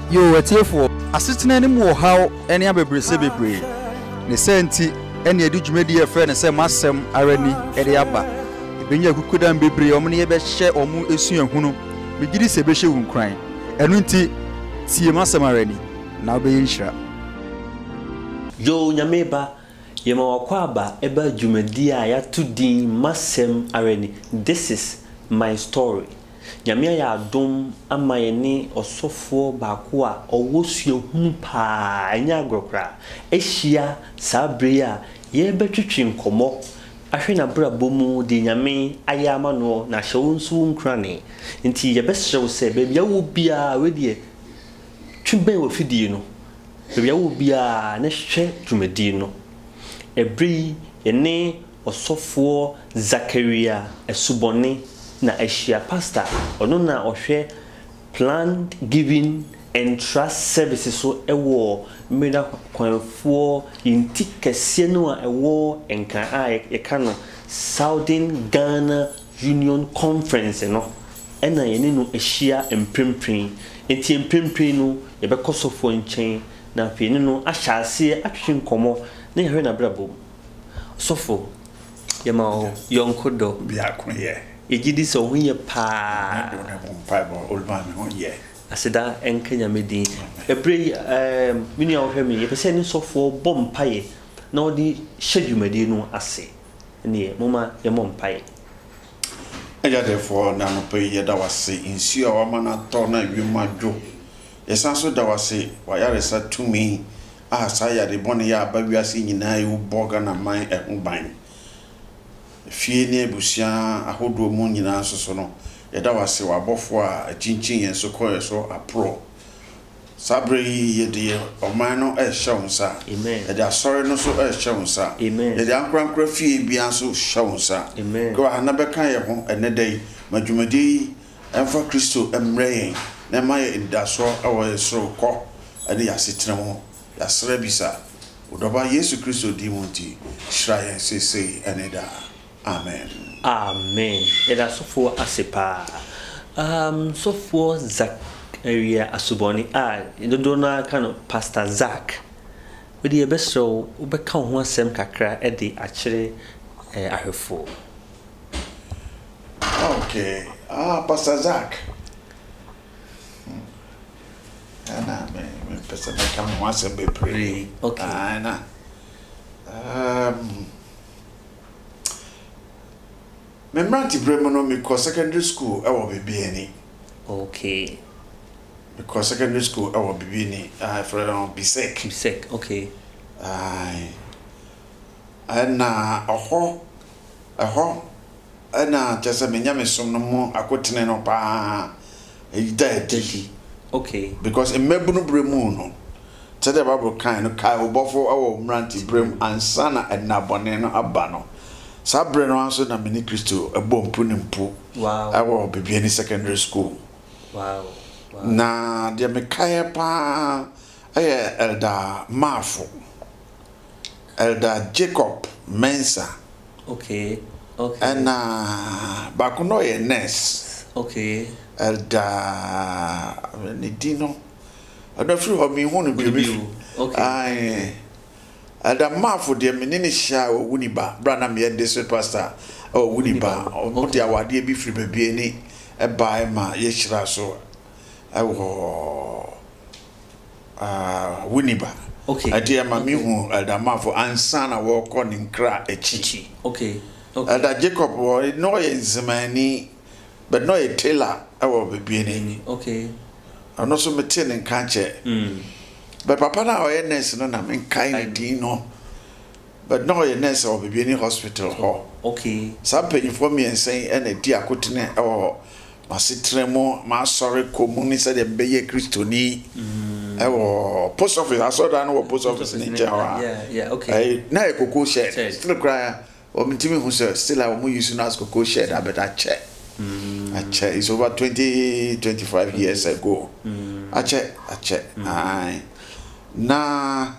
Yo, a tear for assisting any more how any other bebre. The senti any edu media friend and say Massam Areni Ediaba. When you could and be brave, omni ever share or mu esu and huno. Begin to say she won't cry. And winty see Massam Areni. Now be insure. Yo, Yameba, Yamakwaba, Eba Jumedia, ya to din Massam Areni. This is my story. Nyamia ya dom ama yene osofo bakwa owosue humpa anya grokra ehia sabrea ye betwetwe nkomo ahwe na brabo mu de nyame ayama no na hyewo nso nkrane nti ye besrew se bebia wo bia we de twben wo fidie no bebia wo bia na hwe dwumadi no ebri yene osofo Zakaria esubone na Asia pastor ono na ohwe planned giving and trust services so ewo meda kwanfo inti kese no a ewo enka a ekano Southern Ghana Union Conference no ena yene no Asia emprempren enti emprempren no ye bekosofo nchen na afeni no ahyase atwe nkomo na yehwe na brabo sofo yema yonkodo biako ye Ejidi so hunye pa aseda enkenya medi ebre mini awhwemi ye pese ni sofo bompaye na odi hwedwumadi no ase ne moma ye mompaye eja therefore na no pe ye da wase insu a wama to na wimadwo yesanso da wase wayaresa tumi a saya de bone ya abawiase nyina yu boga na man ehuban fie ne abusia ahodo mu nyina soso no yeda wase wabofo a chinchin yen so koye so apro sabre ye de oman no ehyeunsa amen yeda asore no so ehyeunsa amen yeda ankrankra fie bia so hyeunsa amen go hana beka ye ho enedai madwumadi emfa Kristo emreyen na maye indaso awo so ko ade yasetre ho yasra bisa odoba Yesu Kristo di monti shraye sese eneda. Amen. Amen. Eda sofo asepa. Sofo Zakaria asuboni ndona kind Pastor Zach. We the beso ubeka ho asem kakra ede akire ahwefo. Okay. Pastor Zach. Ana me pesa me kam ho asem be pray. Okay. Ana. Memranti bremo no me secondary school ewo bibieni. Okay. Because secondary school ewo bibieni from Bisek. Okay. Ana oho ana just me nyame som no mo akotene no pa e okay. Because in mebunu bremu no tell the Bible kind no kai obofo ewo memranti brem ansana na bone no aba no sabre no anso na mini Kristo ebompu ne mpu. Wow. Awo bibiani secondary school. Wow. Na dia me kaya pa elder Mafo. Elder Jacob Mensa. Okay. And bakuno ye nurse. Okay. Elder Nidino. I don't feel how me hunu bi. Okay. Elder Mafo dia menini sha Wuniba brana me district pastor Wuniba omuti awade bi firi bebie ni eba ma ye hira so Wuniba. Okay. Adia ma mi hu Elder Mafo ansana wo ko ni nkra echichi. Okay. Elder Jacob no ye nzimani but no ye tailor awo bebie ni. Okay. Ano so mete ne nkanche. But papa na o nurse no na men kind din no. But no ye nurse o bebie ni hospital ho. Okay. Something for me and saying ene di akotene o masitremo ma sorry komuni se de beye Kristoni. Post office I saw that no post office ni jawa. Yeah, okay. Na e koko shed. Still cry o mitimi hu se still I mo use na koko shed I better check. I check it's over 25 years ago. I check. Aye. Na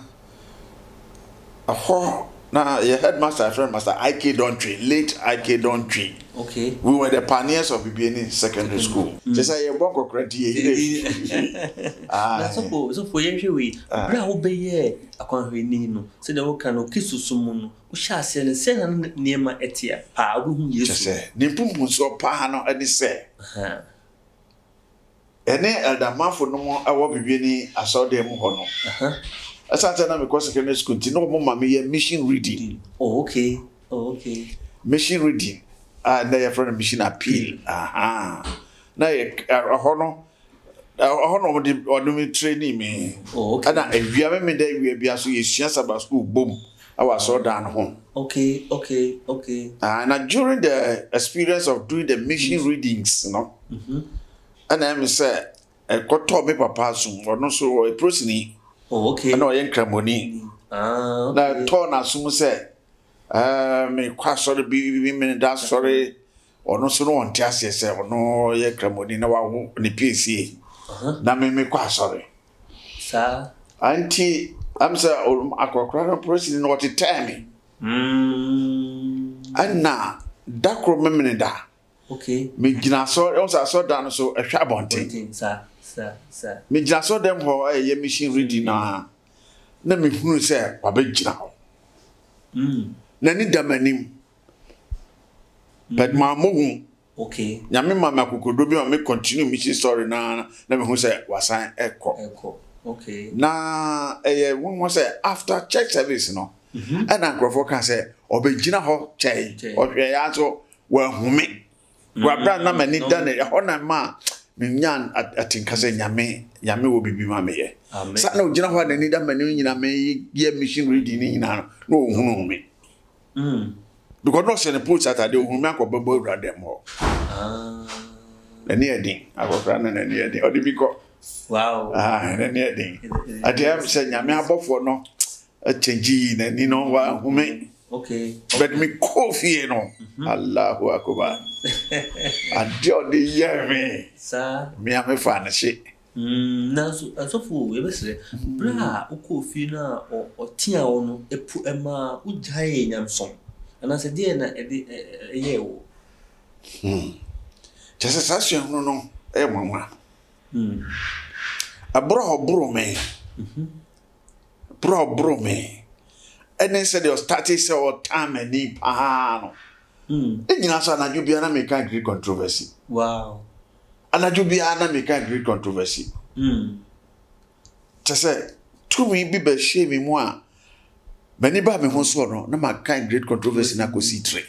Now, your headmaster, friend, Master IK Dontry, late IK Dontry. Okay. We were the pioneers of BBN secondary school. Just say, you're born correct here. So for you, Brow Bay, a convenino, said the Okano Kisusumun, who shall send a send near my etia. Ah, whom you say, Nimpum so pano, and he say. And then Elder Manford no more, I will be I saw them honor. As I tell them, because secondary school, no more mammy, mission reading. Oh, okay. Oh, okay. Machine reading. Now you're from machine appeal. Aha. Now you honor the training me. Oh, okay. And if you have me there, we be also yes about school. Boom. I was so down home. Okay. And during the experience of doing the machine readings, you know, and I say, I got told me papa soon, or no so a person. Oh, okay. I know I ain't cramoni. Now, torn as soon say, me quite sorry, be women that sorry, or no so on test yourself, or no, ye cramoni, no, the PC. Now, me quite sorry. Sir, Auntie, I'm sir, I could cry a person what to tell me. And now, that remember that. Okay. Me gina so also saw down so a shabonting. Sir. Me just saw them for a machine reading na me who say wabegina ho. Na ni damanim. But ma mo okay. Nyame mama kokodo bi o me continue mission story na me who say wasan ekọ. Okay. Na won say after church service no. And ankrofo kan say obegina ho chei. Ohwe ya so wa humi. Wabra na mani dane hona ma minyan atinkase nyame wo bibi ma meye sa na ogina ho na ni da mani nyina me ye machine reading ni nyina no ohunu me because no se ne post Saturday ohunu me akobebo ewra dem ho na ni edin akofra na ni edin odi biko wow na ni edin ade am se nyame abofo no change na ni no wa hume. Okay. But me coffee no. Allahu Akbar. Adio de yeme. Sir. Me am fan she. Na so fu we be say bra o coffee na o tia wo no epu ema o jaye nyamson. Ana se de na ye wo. Just session no e mama. Abro me. Bro me. And then said they started so time and nip. No. Then you know, so na jubia na make a great controversy. Wow. And na jubia na make a great controversy. Just say, to me, be shame moi. Many ba me ho so no, na ma kind great controversy na ko si tre.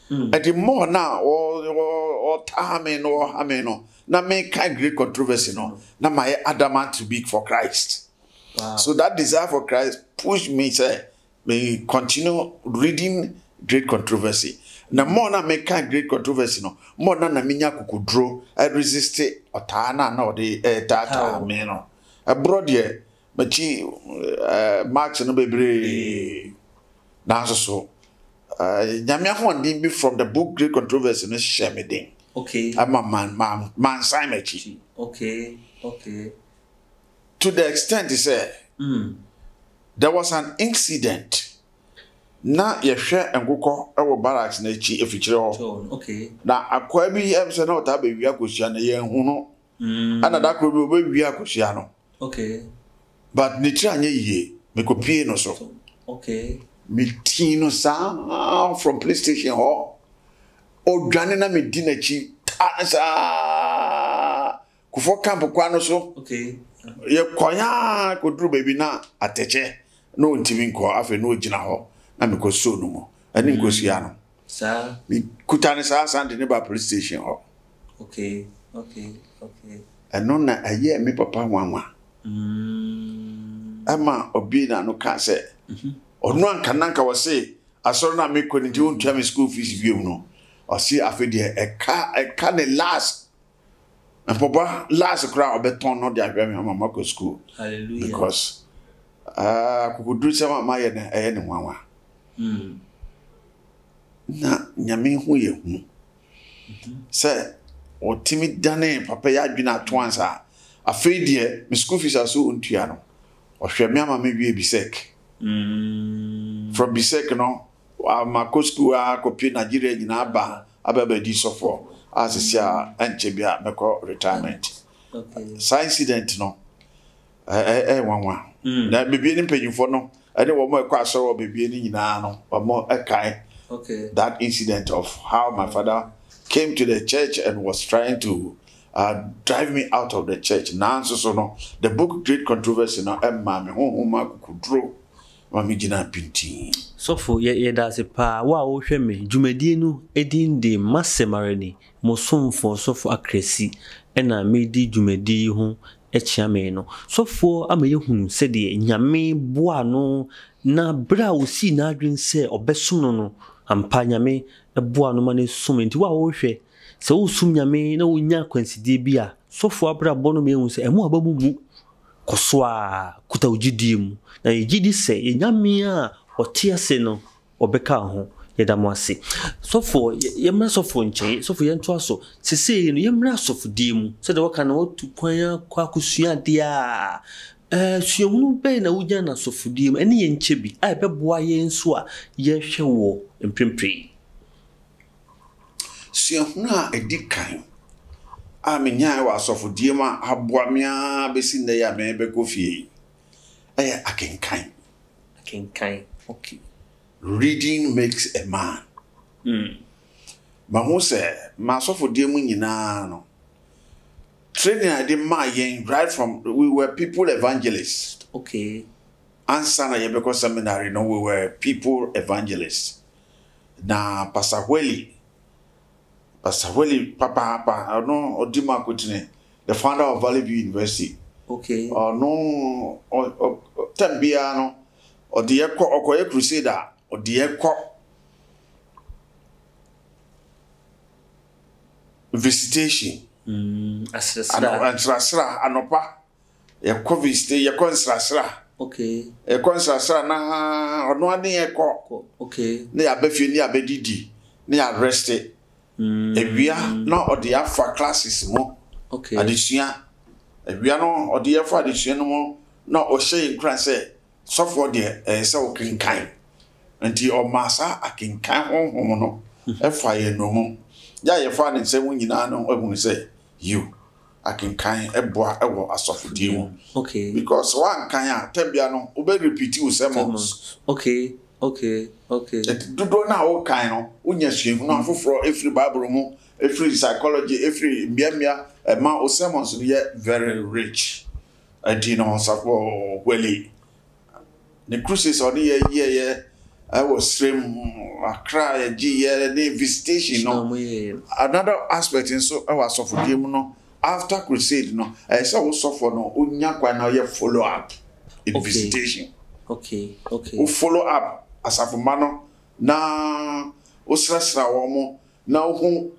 And the more now, or time no, hameno, na make kind great controversy no, na my adamant to be for Christ. Wow. So that desire for Christ pushed me say. Me continue reading great controversy. Na more na make great controversy no. More na minya kukudro. I resist it. Otana na ode data me no. Abroad ye machi Marx no bebre. Na so. Nyame ahondin be from the book Great Controversy no share me din. Okay. I'm a man sign machi. Okay. To the extent he said. There was an incident. Na yehwe engukọ ewo barracks na echi efichire ho. Okay. Na akwa bi em se na ota be wi akosia na ye hu no. Ana da kro bi obe wi akosia no. Okay. But ni tira anye yie me kopie no so. Okay. Me tin no sa from PlayStation ho. Odwane na me di na chi sa kufo camp kwa no so. Okay. Ye koya kodru baby na ateche. No ntimi nko afa no gina ho na me ko so no mo ani nko sia no sir me kutane sa sande ne ba police station ho okay eno na aye me papa wanwa ama obi na no ka se onu anka nanka wo se asoro na me ko ni ti won me school fees bi no o si afa de eka ne last and papa last crowd beton no dia me mama ko school hallelujah because kukudru sama maye na eye ne nwanwa na nyame hu ye hu se otimi dane papa ya adwina atwansa afei de me school fees aso ontua no ohwe me ama me wie bi sek From Bisek, no, my school, I copy Nigeria in Abba, Ababedi Sofo, as a sia, and Chebia, Meko retirement. Okay. Science incident, no. That be being paying for no. I don't want more class or be being in no, or more a kind. Okay. That incident of how my father came to the church and was trying to drive me out of the church. Now, so no, the book Great Controversy now, and mammy, whom could draw. Mami Gina Pinti. So for ye does a pa, wow, shame, Jumedino, Edin de Massemarani, Mosum for so for accuracy, and I made the Jumedi home. Echameno. So for Amayahun said the Yame Buano na bra si na adwin se obesuno no ampa nyame ebuano ma ne sum nti wa wo hwe se wo sum nyame na wo nya kwanside bia so for abra bono me hu se emu abamu mu koso a kuta ogidi mu na yigidi se nyame a otia se no obeka ho yedamo ase so for yemra so for nche so for yento aso sese no yemra so for dimu se de waka na otu kwan kwa kusua dia suahunu be na wunya na so for dimu ene ye nche bi a beboa ye nso a ye hwe wo mprempre suahunu a edikan a menya wa so for dimu aboa me a besi na ya me be kofie akenkan okay. Reading makes a man. But who said, Master for dear Munina? Training I did my yen right from we were people evangelists. Okay. And Sana Yabeko Seminary, no, we were people evangelists. Now, Pastor Welly, Papa, I know, or Dima Kutine, the founder of Valley View University. Okay. Or no, or Tembiano, or the Echo or Crusader. Or the echo visitation. Asra anopa. Yako visitate. Yako asra. Okay. Yako asra na ono ade yako. Okay. Ne abefi ne abedidi. Ne arrested. Ewia na odi afa classes mo. Okay. Adesua. Ewia no odi afa adesua no mo na o hye nkran se sofo de se o kinkan. Anti o masa akinkan honhom no efa ye no mu ya ye fa ne nsem nyina no ehunu say you akinkan eboa ewo asofodi mu okay because one kan ya tembia no o be repeat you sermons okay do na o kan no unya hwehunu no afoforo every bible mu every psychology every mia ma o sermons no ye very rich anti no safo weli the cruises on ye I was stream Accra visitation no another aspect in so I was of game no after crusade no I saw also for no unya kwa na ye follow up in visitation okay o follow up asafumano na o stressra wo mo na ho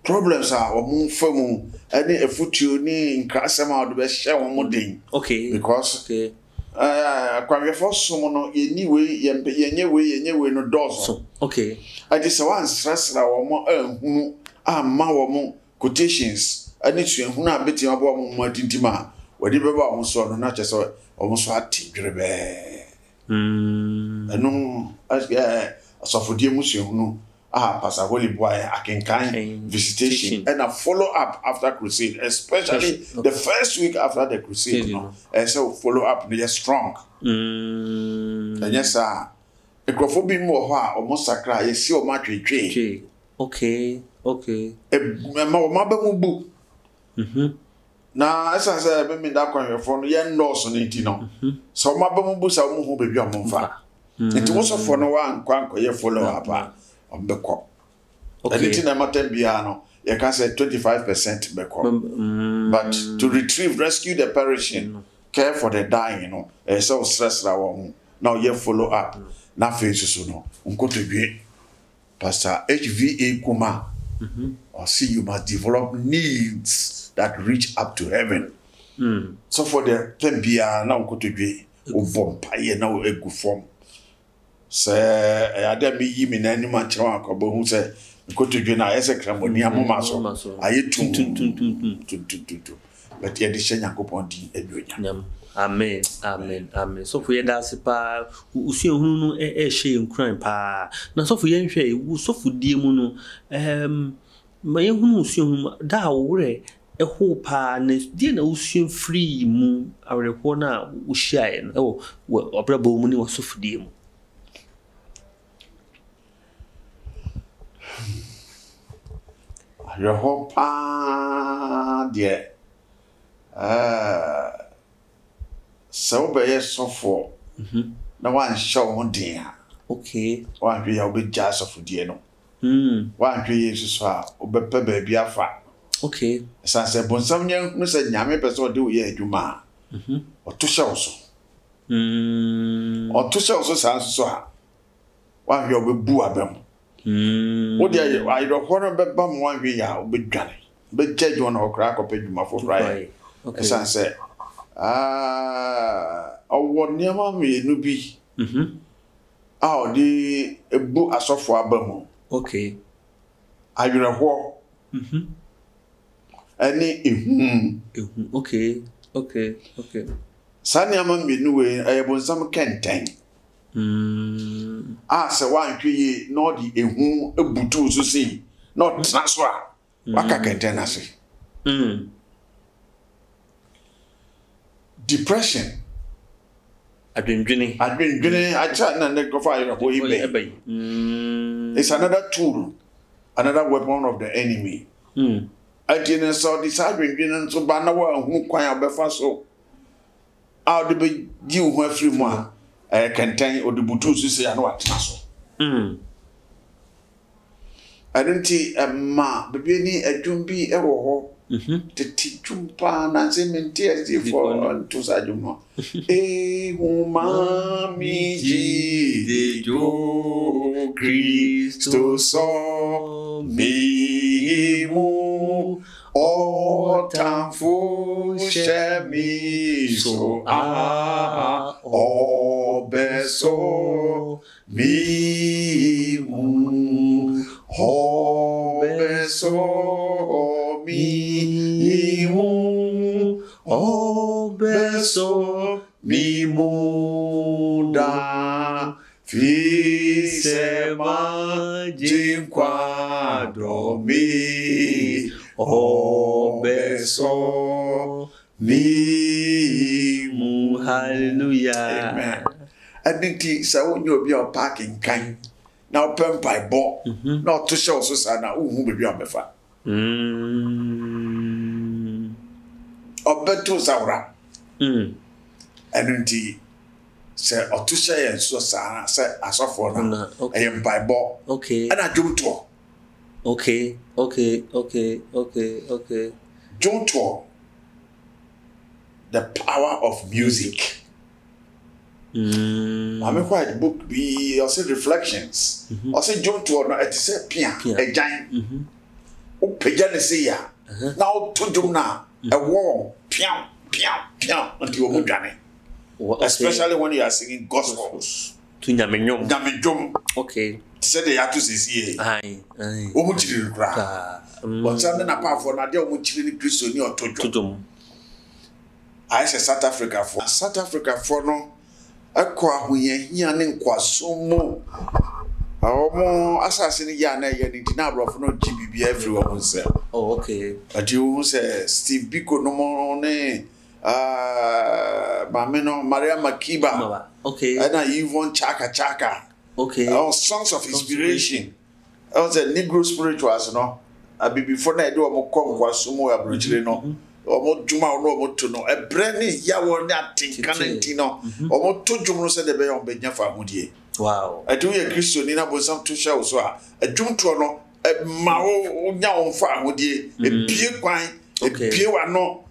problems are o mo famu any efutuo ni nkrasema o de be hye wo mo den okay because okay kwamwe foso no yenye we no dozo okay I just one stress na wo mo ahunu amma wo mo quotations ani tuahunu abeti abo mo mo atintima wadi beba wo so no na chese wo mo so atigirebe enu asofodie musuahunu Pastor Holy Boy akenkan visitation and a follow up after crusade, especially the first week after the crusade, and so follow up they are strong. And yes, sir. A crofobia more almost sacra, you see, or much tree. Okay. A mother book. Now, as I said, I mean that kind of phone, young loss on it, so my bamboo are more baby on Monfa. It was for no one, quanko, you follow up. On the cop. Anything I'm at Biano, you can say 25% back. But to retrieve, rescue the perishing, care for the dying, so stress now you follow up. Now faces no. Unko to be Pastor HVA Kuma. Or see you must develop needs that reach up to heaven. So for the Tembia now go to be vampire now a good form. Say ada mi yi mi na ni ma kire akobo hu say nko to dwe na ese kramoni amoma so aye tum but ye de hye Nyankopɔn din aduonya. Amen. So for you that's pa usuhunu no hye nkran pa. Na so for ye nhwe so for die mu no ma ye hunu usuhunu da wore ho pa na die na usuhun free mu awereko na wo hyiae no obrabo mu ni wo so for die mu. Awereko pa de so be sofo na wan show ho din a okay wan hwe ya obe ja sofo die no wan hwe yesu a obepa ba bi afa okay sanse bonsam nya no se nyame pese ode wo ye adwuma oto hye so oto hye so sanse so a wan hwe obebu abam odi ayi do kono be ba mo wan hwe ya obedwane be judge on okra akopɛ dwuma fo right okay sanse ọwọ niama mmienu bi di ebu asọfo abamu okay ayerehọ ani ehun okay sa niama mmienu we ayebonsam kenten se wanhwe yi no di ehun ebutu so sei no transfer waka kenten ase depression adwendwene acha na ne go fire ko ibe it's another tool, another weapon of the enemy adwene so this adwendwene so ba na wa hu kwan obefa so a de be gi hu afiri mu a kenten odubutu so se ana watena so adenti ma bebe ni adwum bi ewo ho teti jumpa na se menti for to sa jumno mami ji de jo Cristo so mi mu o tanfu shemi so o beso mi mu o beso mi mu o beso mi mu da fi sema jinquado mi o beso mi mu. Hallelujah. Amen. I think so you be a parking kind now pen by bo not to show so sana who be a mefa obeto saura and say or to share so sana say asofo na e by bo okay and I jump to okay jump to the power of music. I'm quite book be also reflections. Also jump to no it say pia a giant. O peja ne say ya. Now to jump na a war pia until you dwane. Especially when you are singing gospels. To nyamenyom. Okay. Say they have to say aye. O mu chiri kra. But something apart from na dey o mu chiri ni Kristo ni otojo. I say South Africa for no akwa hoyehia ne nkwasomo awomo asase ya na ye ni na brofo no GBB everywhere say oh okay ati wo say Steve Biko no mo ne Mameno Maria Makiba okay and Yvonne Chaka okay all songs of inspiration I was a Negro spirituals no abi before na do mo kom kwasomo abrochire no omo djuma no omo to no ebre ni ya won na tinka na ntino omo to djum no se de be yon be nya fa hodie wow adu ye Kristo ni na bo sam to show so a djum to no ma o nya on fa hodie e bie kwan e bie wa no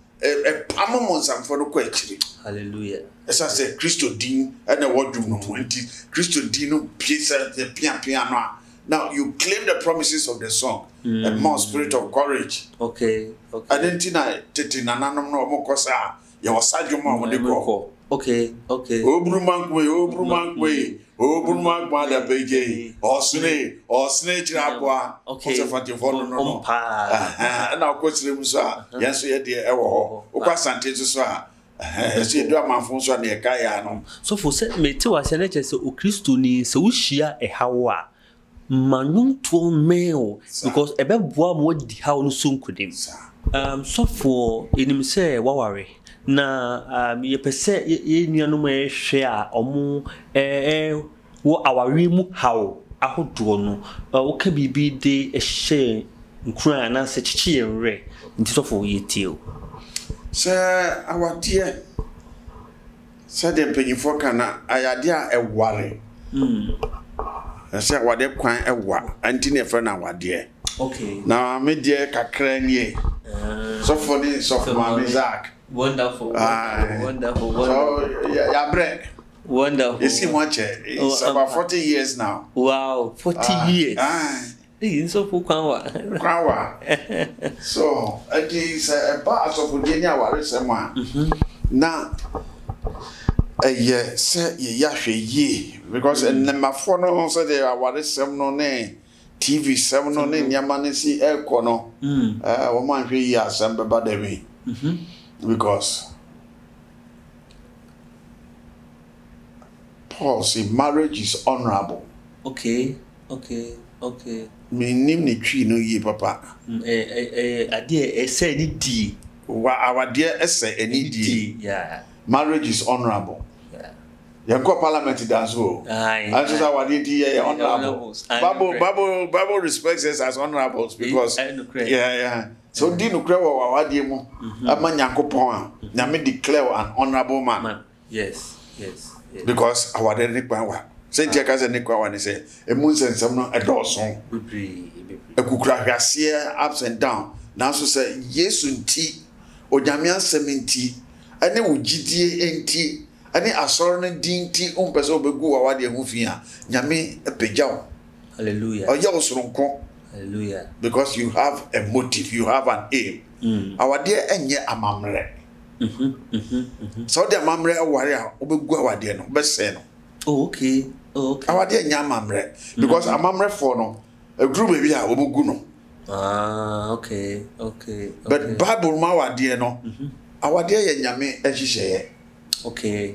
pammo samfo no kwa akiri hallelujah esa se Kristo din na wo djum no nti Kristo din no bie se pia no. Now you claim the promises of the song, a more spirit of courage. Okay. I didn't tete nananom no mo kosa ya wasajo mo de ko. Okay. Obruman da beje. Osne chirabwa. Okay. No. Na kwesire mu so a, yenso ye de e wo ho. Okwa sante so a, se do amanfo so na e ka ya no. So for say me te wa se na che se o Kristo ni se wo hia e hawo a manunto meo because ebe boa mo di hawo no so nkodim. So for enim say waware na ye pese ye nuanom ehwe a omo wo aware mu hawo ahodo no wo ka bibi de ehye nkran na se chichi yenre nti so for ye tio se awade se de mpanyifo kana ayade a eware se awade kwan ewa anti ne fre na awade okay na me de kakra nie so for the so for my Isaac wonderful. So ya bre wonderful. You see much it's about 40 years now. Wow, 40 years. So for Kwanwa. So it is a part of Virginia where someone. Now say ya ye because number 4 no so they are what is some no name TV 7 no name yamane si elko no woman hwe ya sembe ba de me because Paul say marriage is honorable. Okay. Me nim ni twi no ye papa. Ade say ni di. Wa awade say any di. Yeah. Marriage is honorable. Yeah. Yanko parliament dance ho. Aye. And so awade di honorable. Bible respects us as honorables because yeah. So di no kra wa awade mu ama Nyankopon a na me declare an honorable man. Yes. Because awade ni kwan wa. Say jeka say ni kwan wa ni say emu nsensem no edoson. Ekukura hwase ups and down. Now so say Yesu nti onyame asem nti ane wugidie enti ane asoro no din nti ompese obegu awade hu fi a nyame epegyaw. Hallelujah. Oya osoronko. Hallelujah. Because you have a motive, you have an aim. Awade enye amamre. So the amamre aware a obegu awade no bese no. Oh, okay. Awade enye amamre because amamre for no a group bi a obegu no. Okay. But Bible ma awade no. Awade ye nyame ehihye. Okay.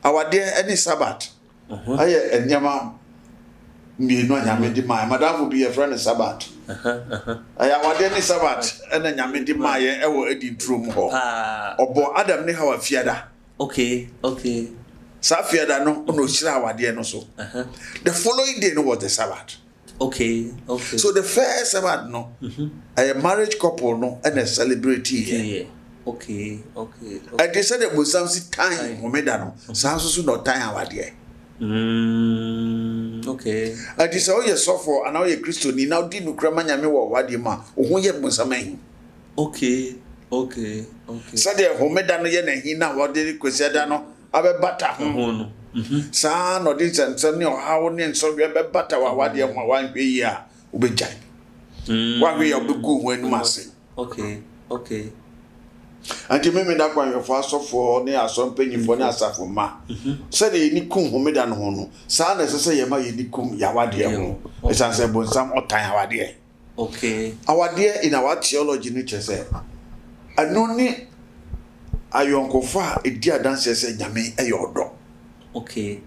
Awade any Sabbath. Aye enyama mienu nyame di mai madam will be a friend Sabbath. Aye awade any Sabbath ena nyame di mai e wo edi ntrom ho. Obo Adam ne Hawa fiada. Okay. Sa fiada no ono hira awade no so. The following day no was the Sabbath. Okay. So the first Sabbath no a marriage couple no and a celebrity here. Okay. And they said that was some time omeda no so no time awade. Okay. And this all you suffer and now you Christian ni now di no krama nyame wo wade ma ohun ye bonsam. Okay. So the omeda no ye na hina wade kwesiada no abebata ho. Sa no dis and some no how ne so we abebata wa wade ho wan hwe yi a obejai. Wa hwe ya obegu ho anu ase. Okay. And you remember that when you fast for near some penny for near Safuma. Said the Nikum Homeda no. San as I say, Yama Nikum Yawadia. As I said, some or time our dear. Okay. Our dear in our theology, nature said, I know ni a young far a dear dancer said, Yame a your dog. Okay.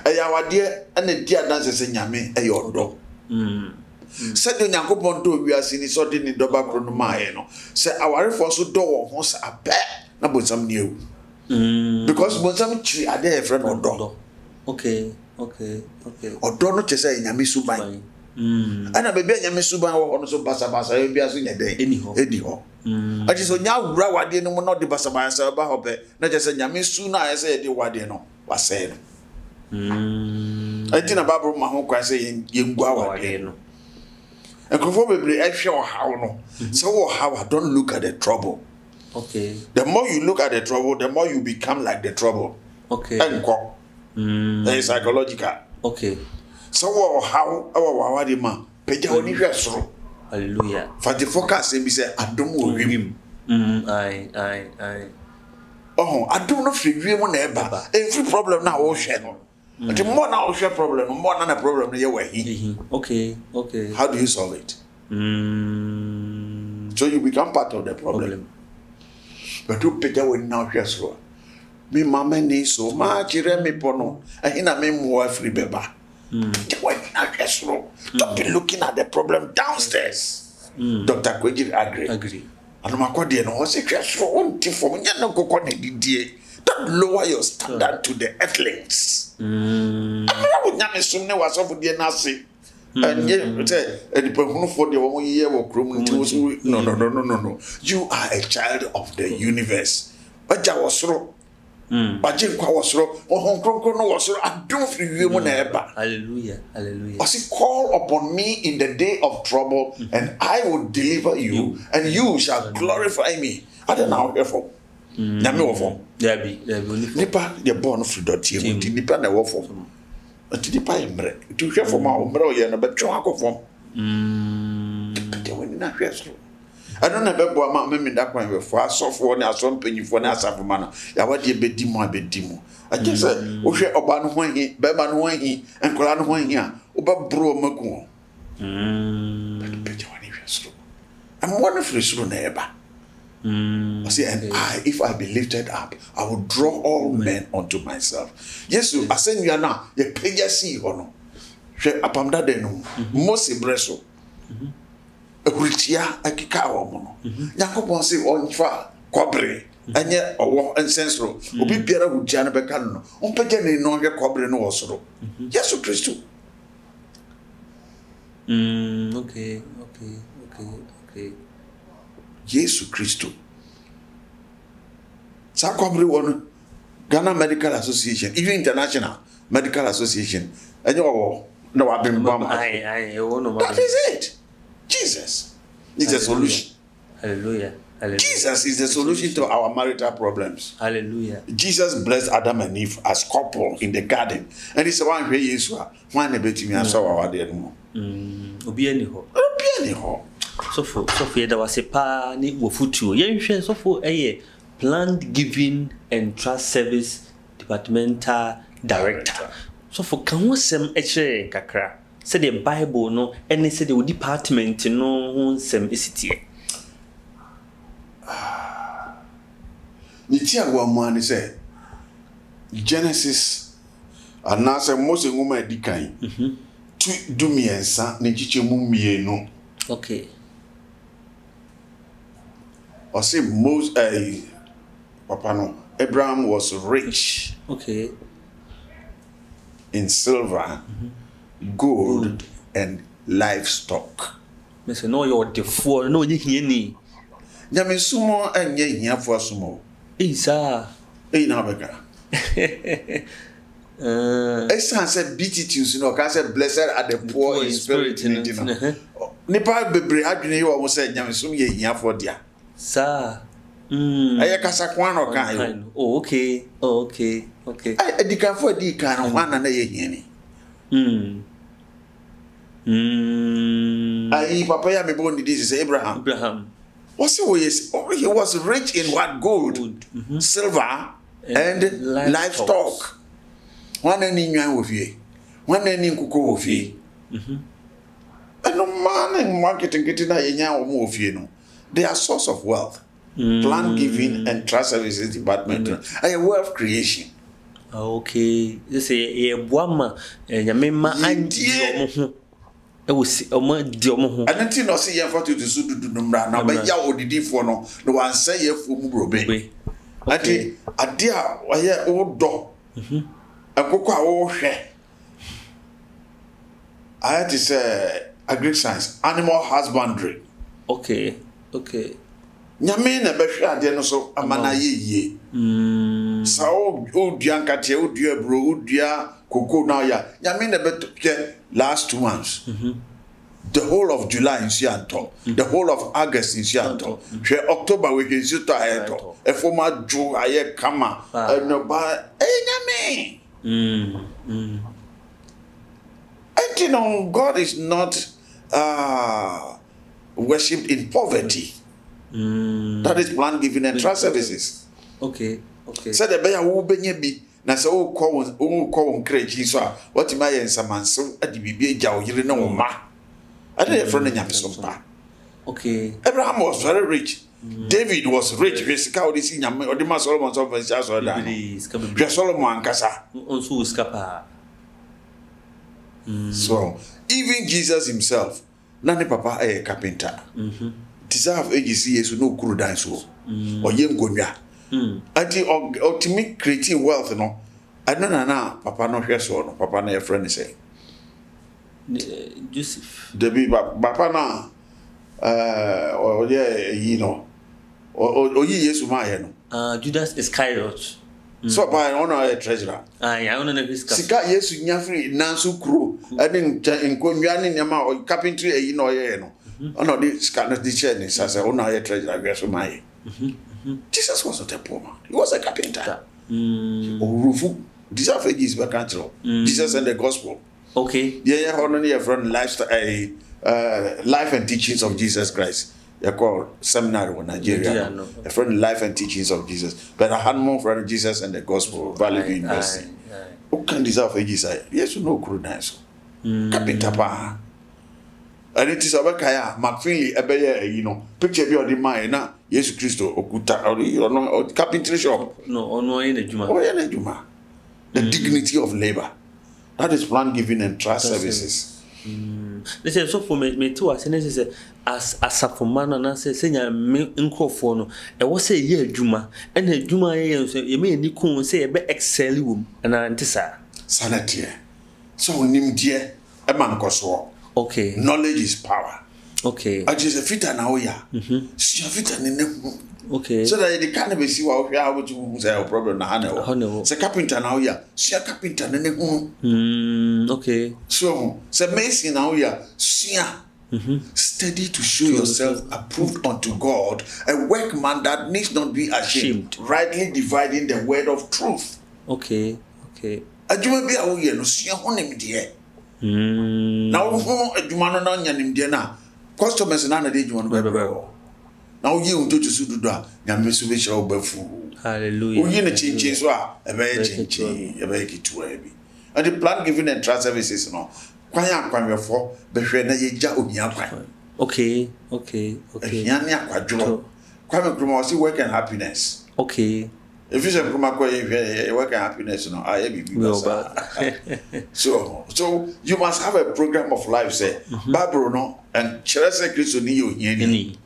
Our dear and a dear dancer said, Yame a your dog. Said the Yankopon do we are seeing so in the Doba Chronomai. Say our force do once a bet, not but some new. Because Bonsam tree are there, friend or dog. Okay. Or don't not say Yamisubai. And I may be Yamisuba or also Basabasa, be as in a day. Anyhow. I just now Rawa didn't not the Basabasa about Hope, not just a Yamisuna, I said the Wadino was said. I think about Mahonka saying Yingwa. And probably I show how no. So how don't look at the trouble. Okay. The more you look at the trouble, the more you become like the trouble. Okay. And that is psychological. Okay. So how our man, Peja only soro. Hallelujah. For the focus, we say, I don't know him. Aye. Oh, I don't know if you want ever. Every problem now will share. The more now share problem, more than a problem you were he. Okay. How do you solve it? So you become part of the problem. But you picture when now share slow. Me mama needs so much me pono. And in a me more free beba. When now share slow. Don't be looking at the problem downstairs. Dr. Kwejiri agree. And my quadia no was a crash for one thing for me. Don't lower your standard to the earthlings. I would not assume there was over the Nasi. And yet, and the person for the 1 year or room. No. You are a child of the universe. But I was so. But Jim was so. Or Hong Kong was so. I don't feel you ever. Hallelujah. I say, call upon me in the day of trouble, and I will deliver you, and you shall glorify me. I don't know therefore. There be nipa they born free dot here. Nipa na work for. But nipa emre. To share from our umbre ye na bet chwa ko form. They when na share so. I don't know about my me that kwan we for asofo na asom panyifo na asafoma na. Ya wade bedimu. I just say o hwe oba no ho hi, be ma no ho hi, enkola no ho hi a, obabro maku. But page one share so. I'm wonderfully so na eba. I say, and if I be lifted up, I will draw all men unto myself. Yes, I send you now. You pay your see or no. She apamda denu. Mosi breso. Uritia akika awomono. Yakobon say on fa kobre. Anye owo ensensro. Obi biara hutia na beka no. Onpeje ne no hwe kobre no osoro. Yesu Kristo. Okay. Jesus Christo. Sakwabri one Ghana Medical Association, even International Medical Association. And no, I've been bomb. That is it. Jesus is the solution. Hallelujah. Jesus is the solution to our marital problems. Hallelujah. Jesus blessed Adam and Eve as couple in the garden. And it's one way Yeshua. One a bit me and saw our dear no. Obi anyhow. So for there was a pa ni wofutu. Yenhwe so for Planned Giving and Trust Service Departmental Director. So for kan wosem eche kakra. Say the Bible no any say the department no wonsem esitie. Nitia wa mwani say Genesis anase Mose ngoma edikan. Tu dumiensa ne chiche mu mienu. Okay. Or say Papa no, Abraham was rich. Okay. In silver, gold, and livestock. Mese no you're the four no ni. Nyame sumo enye hia fo sumo. Isa. Na beka. Esa say beatitudes no can say blessed are the poor in spirit nipa bebre adwene yo wo say nyame sum ye hia fo dia. Sa. Aya kasa kwa no kan. Oh okay. Ay edikafo di kan ho na ye hia ni. Ay papa ya me bon this is Abraham. He was rich in what? Gold, silver, and livestock. One any nyan ofie. One any kuko ofie. And no man in marketing getting na yenya omo ofie no. They are source of wealth. Plan Giving and Trust Services Department. A wealth creation. Okay. This is a boama nyamema andi omo. E wo si omo di omo ho. Anti no se ye foto to so dudu numra na ba ya odidi fo no wan say ye fo mu brobe. Ati ade a oye odo. Akoko a wo hwe. I had to say agri science, animal husbandry. Okay. Nyame na be hwe ade no so amana ye. Sa o dua nkate o dua bro o dua koko na ya. Nyame na be last 2 months. The whole of July in Sianto, the whole of August in Sianto, October we can see to Aeto, a former Jew, I kama, no ba, nyame. And you know, God is not worshipped in poverty. That is plan giving and trust services. Okay. Said the bear will be be. Na se wo call crazy so what my yen samanso at the BB jaw you know ma. I didn't friend in Yamisompa. Okay. Abraham was very rich. David was rich. Basically, all this in Yam or the man Solomon's office just or that. Solomon Kasa. Also, scapa. So, even Jesus himself, Nani Papa a carpenter. Deserve agency is no good dance or Yem Gonya. Until ultimate creating wealth, no. I don't know now, Papa no here so, Papa no your friend is saying. Joseph. The be Papa na. Or yeah, you know, or ye yes, my Judas Iscariot. So by honor a treasurer. I honor the Sika yes, you free Nansu crew. I didn't in Konyan Yama or carpentry, you know, honor this cannot the chairness as a honor a treasurer. Yes, my Jesus was not a poor man, he was a carpenter. Rufu, deserve ages by control. Jesus and the gospel. Okay, yeah, honor your friend lifestyle. Life and Teachings of Jesus Christ. They call seminary in Nigeria. A friend Life and Teachings of Jesus. But I had more friend Jesus and the Gospel Valley University. Who can deserve a Jesus? Yes, you know, good nice. Carpenter pa. And it is a Kaya, McFinley, you know, picture of the mind now. Yes, Christo, Okuta, or carpentry shop. No, in the Juma. Oh, yeah, Juma. The dignity of labor. That is plan giving and trust services. They say so for me too. As a for man and say me no. I was say ye Juma and the Juma you may ni kun say a be excel room and antisa. Sanity. So nim dear a man koso. Okay. Knowledge is power. Okay. I just a fit and now ya. See a fit and okay. So that the cannabis you are here to say a problem na hano. Say carpenter now ya. See a carpenter and okay. So say mason now ya. See steady to show yourself approved unto God, a workman that needs not be ashamed, rightly dividing the word of truth. Okay. Adwuma bi a wo ye no sua honem de. Na wo ho adwuma no na nyanim de na customers na de adwuma no bebe. Na wo ye unto to do a nyame so be shira obafu. Hallelujah. Wo ye na chinchin so a ebe chinchin ebe kitua bi. And the plan giving and trust services no kwanya kwanwefo behwe na yeja ohia kwan. Okay. Ehia ne akwadwo. Kwame Nkrumah was work and happiness. Okay. If you say Nkrumah work and happiness no I be. So you must have a program of life say Bible no and Chrese Christo ni ohia ni.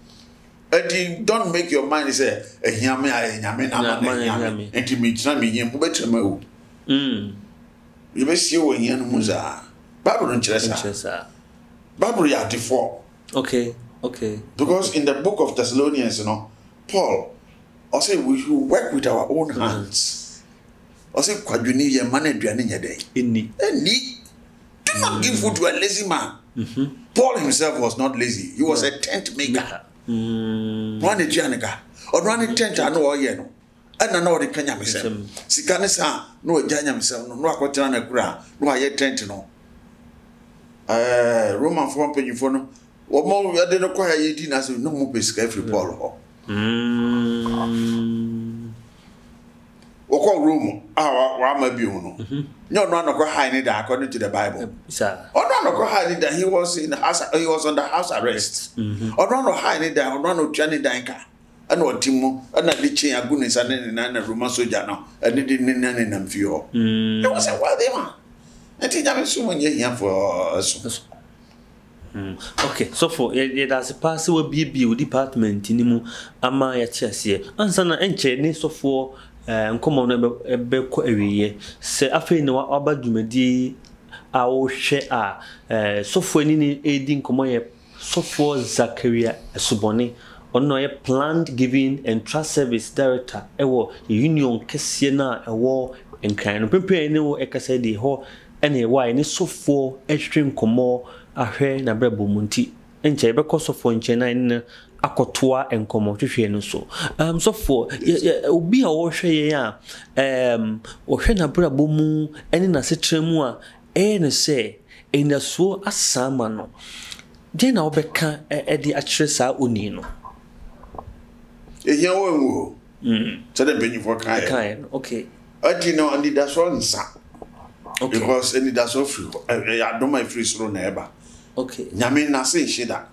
And you don't make your mind say ehia me nyame na ma enti me tira me yem betrema o. You be see ohia no muza. Bible don't Chrese. Bible ya default. Okay. Because in the book of Thessalonians, you know, Paul also we should work with our own hands. Also, kwadwini ye man aduane nya dey. Eni. Do not give food to a lazy man. Paul himself was not lazy. He was a tent maker. One aduane ka. Odwane tent anu oye no. Ana na odi kanya mesem. Sika ne sa no ojanya mesem no akotena na kura no aye tent no. Roman form panyifo no womo yade no kwa yedi na so no mo pesika free Paul ho. Woko Rome wa ma bi no. No no high ni da according to the Bible. Sir. No high ni da he was in house, he was under house arrest. No high ni da no twa ni dan ka. Ana otimo ana de chen agune sa na Roman soldier no. Ani de ni na na mfio. It was a wealthy man. Okay, so for that's a pass will be department in mu ama ya tiase ansa na enche ni so for nkomo no be ko awiye se afei ne wa abadumadi a wo hwe a so for ni edi nkomo ye so for Zakaria Esubone ono ye planned giving and trust service director ewo union kese na ewo nkran no pepe ni wo ekasa di ho ene why ni sofo extreme komo ahwe na brebo munti enche be kosofo nche na ne akotoa enkomo hwehwe no so sofo obi a wo hwe ye ya wo hwe na brebo mu ene na setremu a ne se ina so asama no de na obeka e di akire sa oni no ehia wo so the benyu for Kind. Okay. Adino and that's all nsa. Okay. Because any that's all free. I don't my free slow neighbor. Okay. Nyame na say shida.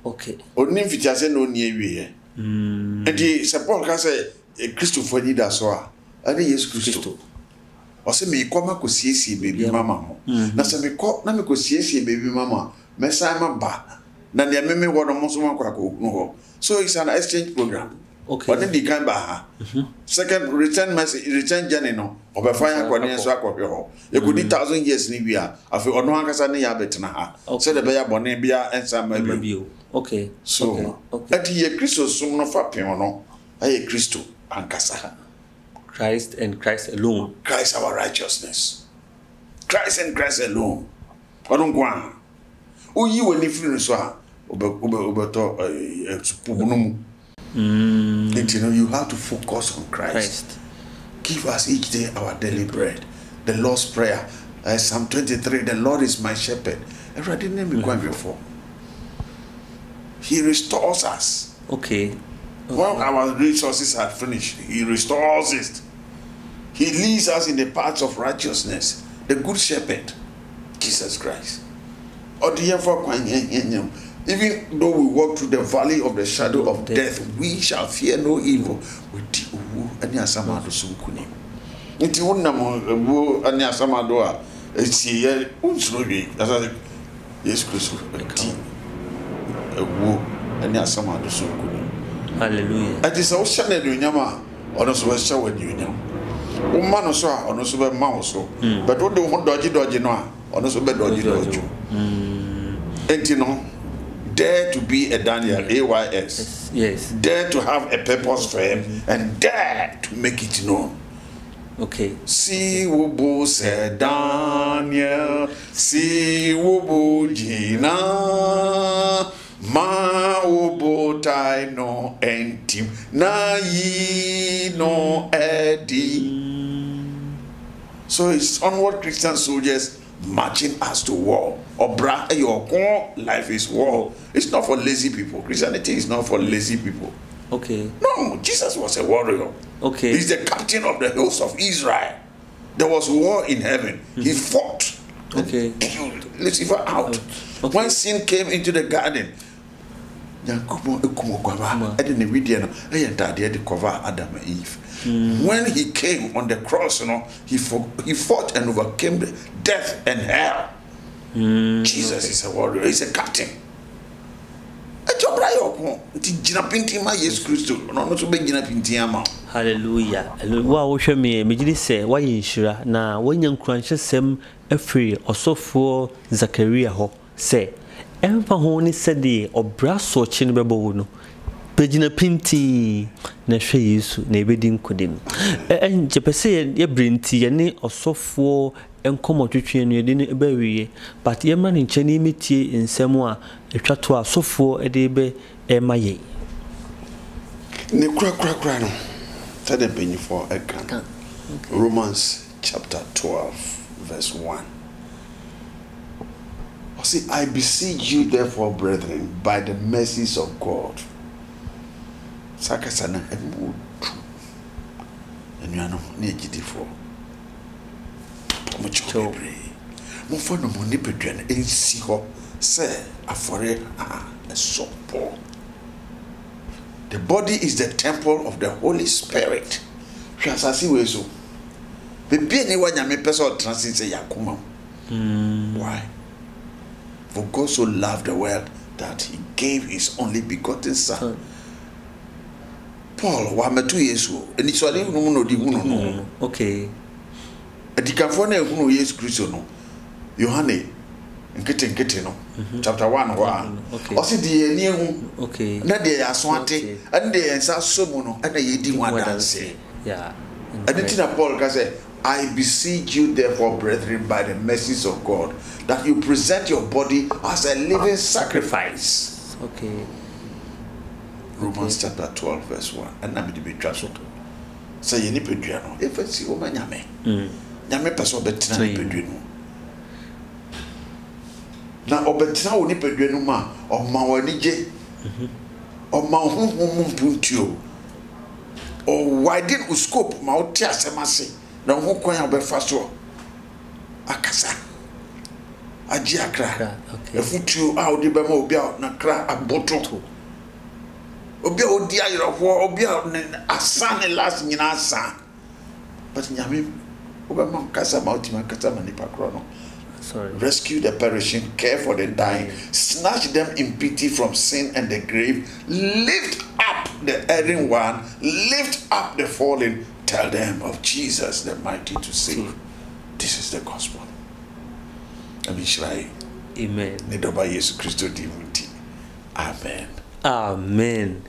Okay. Oni mfiti ase no nie wie. Enti se Paul ka say Christopher ni da so a. Ade Yesu Christo. O se me ikoma ko siesie baby mama ho. Na se me ko na me ko siesie baby mama. Me sai ma ba. Na ne me wo no mo so makwa ko ho. So it's an exchange program. Okay. But the kind ba. Second return message return journey no. Obefanya ko ne so akɔhwe ho. E ko di 1000 years ni bia. Afi ono ankasa ne ya betena ha. So the be ya bone bia ensa ma bi. Okay. So at ye Christo sum no fa pen no. Aye Christo ankasa. Christ and Christ alone. Christ our righteousness. Christ and Christ alone. Odon kwa. Oyi woni free so a obeto pubunum. You have to focus on Christ. Give us each day our daily bread. The Lord's Prayer. Psalm 23, the Lord is my shepherd. I didn't be going before. He restores us. Okay. When our resources are finished, He restores it. He leads us in the paths of righteousness. The good shepherd, Jesus Christ. Even though we walk through the valley of the shadow of death, we shall fear no evil. Ani asama do sunkuni. Nti wonnam wo ani asama do a eti ye unsrowe. Asa Yesu Kristo eti wo ani asama do sunkuni. Hallelujah. Ati so shane do nyama ono so we sha wadi nyam. Wo ma no so a ono so be ma wo so. But wo de ho doji no a ono so be doji. Enti no dare to be a Daniel, AYS. Yes. Dare to have a purpose for him and dare to make it known. Okay. Si wubu se Daniel, si wubu jina, ma wubu tai no entim, na yi no edi. So it's onward Christian soldiers marching us to war. Obra your life is war. It's not for lazy people. Christianity is not for lazy people. Okay. No, Jesus was a warrior. Okay. He's the captain of the host of Israel. There was war in heaven. He fought. Okay. And killed Lucifer out. Okay. When sin came into the garden, Adam and Eve. When he came on the cross, he fought and overcame death and hell. Jesus is a warrior. He's a captain. Hallelujah. Wow, show me. Me say why inshira na wanya nkranhyesem afiri osofo Zakaria ho say emfa ho ni sede obra so chi ne bebo no pagina pinti na hwe Yesu na ebedi nkodem enje pese ye brinti ye ne osofo enkomotwetwe no ye de ne bawiye but ye ma ne nchani metie nsem a etwato asofo ede be emaye ne kura no tade penyi for ekan Romans chapter 12 verse 1. See, I beseech you therefore, brethren, by the mercies of God. Sakasana emu enuano ne agidifo. Omocho bebre. Mo fo no mo ni pedua na ensi ho se afore sopo. The body is the temple of the Holy Spirit. Hwasasi we so. Bebe ni wanya me person transit say yakoma. Why? For God so loved the world that he gave his only begotten son. Paul wa metu Yesu eni so ale hunu no di hunu no. Okay. Edikafo na hunu Yesu Kristo no. Yohane nkete no. Chapter 1 wa. O se di eni ehu. Okay. Na de aso ate, and de ensa somu no, and ye di wadanse. Yeah. And then Paul ka say, I beseech you therefore, brethren, by the mercies of God, that you present your body as a living sacrifice. Okay. Romans chapter 12 verse 1. And I'm be trusted. Say you need pedriano. If it's you man yame. Yame person betina pedriano. Na obetina wo ni pedriano ma o ma wani je. O ma honhom mpuntio. o widen o scope ma o ti asem ase na ho kwan abefa so akasa agi akra efutuo a odi be ma obi a na kra aboto obi a odi ayerofo obi a asa ne last nyina asa but nyame obi ma kasa ma otima kasa ma nipa kro no. Sorry. Rescue the perishing, care for the dying, snatch them in pity from sin and the grave, lift up the erring one, lift up the fallen, tell them of Jesus the mighty to save. This is the gospel. Amen. Amen. Amen.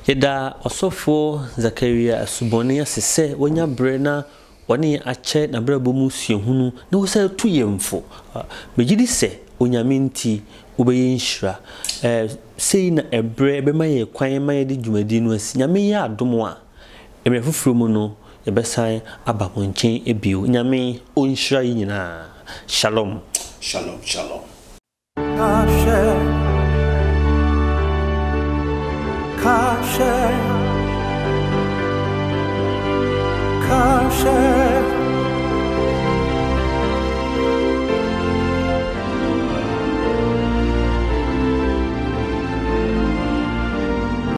Yeda osofo Zakaria asubone asese wonya brena wani ache na brabo mu siehunu na wo say tu yemfo megidi se onyame nti obeye nhira sei na ebre be maye kwan maye de dwumadi no asi nyame ya adomo a emre foforo mu no yebesan aba monchen ebio nyame onhira yinyina. Shalom. Shalom, shalom. Kasher